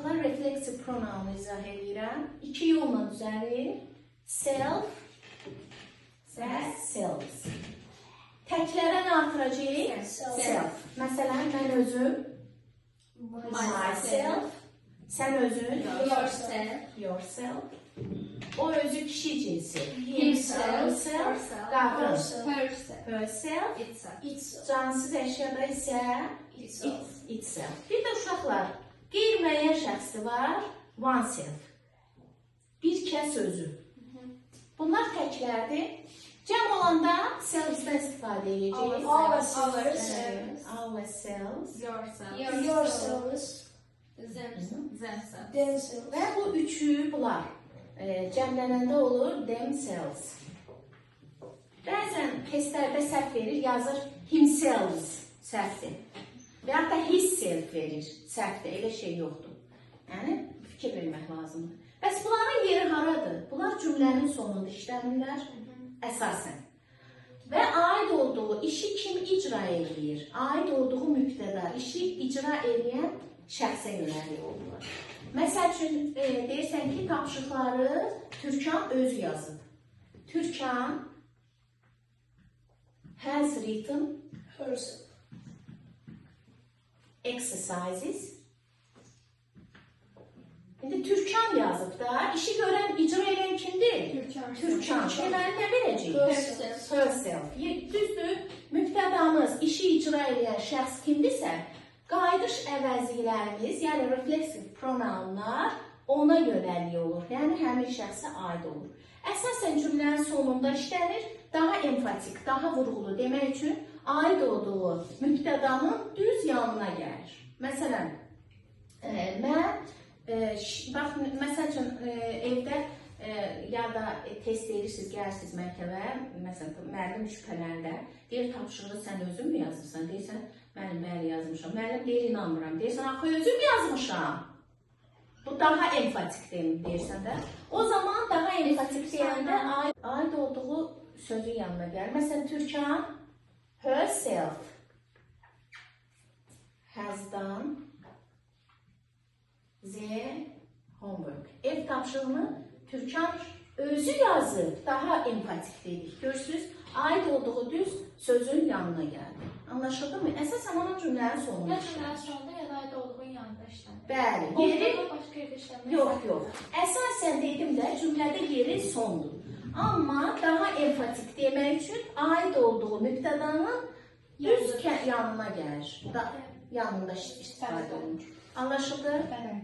uşaqlar refleksiv pronounu izah edirəm. İki yolla düzəlir. Self və selves. Təklərə nə artıracaq? Self. Məsələn, mən özüm, myself. Sən özün, yourself. O özü kişi cinsi. Himself, qadın. Herself. Cansız əşyada isə itself. Bir də uşaqlar, qeyri-müəyyən şəxsi var, oneself. Bir kəs özü. Bunlar təklərdir. Cəm olanda selves-dən istifadə edəcəyik. Ourselves. Yourselves. Və bu üçü bunlar. Cəmlənəndə olur themselves. Bəzən testlərdə səhv verir, yazır himselves, səhvdir. Və ya da hisself verir, səhvdir, elə şey yoxdur. Yəni, fikir vermək lazımdır. Bəs bunların yeri haradır? Bunlar cümlənin sonunda işləmirlər, əsasən. Və aid olduğu işi kim icra edir? Aid olduğu mübtəda, işi icra edən şəxsə yönəlik olurlar. Məsəl üçün, deyirsən ki, tapşırıqları Türkan özü yazıb. Türkan has written exercises. İndi Türkan yazıb da, işi görən, icra edən kimdir? Türkan. Deməli, nə verəcək? Herself. Düzdür, mübtədamız, işi icra edən şəxs kimdirsə, qayıdış əvəzliklərimiz, yəni refleksiv pronounlar ona yönəlik olur. Yəni, həmin şəxsə aid olur. Əsasən cümlənin sonunda işlənir, daha enfatik, daha vurğulu demək üçün aid olduğu mübtədanın düz yanına gəlir. Məsələn, məsəl üçün, evdə ya da test verirsiniz, gəlirsiniz məktəbə, məsələn, müəllim şübhələndə, deyir, tapşırığı sən özün mü yazırsan? Deyirsən, mənim bəli yazmışam. Müəllim deyir, inanmıram. Deyirsən, axı özüm yazmışam. Bu daha enfatik deyirsən də. O zaman daha enfatik deyəndə aid olduğu sözün yanına gəlir. Məsələn, Türkan herself has done the homework. Ev tapşırığını Türkan özü yazıb, daha enfatik dedik. Görürsünüz, aid olduğu düz sözün yanına gəldi. Anlaşıldı mı? Əsasən onun cümlənin sonunda. Ya cümlənin sonunda ya da aid olduğun yanında işlənir. Bəli. Yeri başqa yerdə işlənir. Yox. Əsasən dedim də cümlədə yeri sondur. Amma daha enfatik demək üçün aid olduğu mübtədanın düz yanına gəlir. Yanında istifadə olunur. Anlaşıldı? Bəli.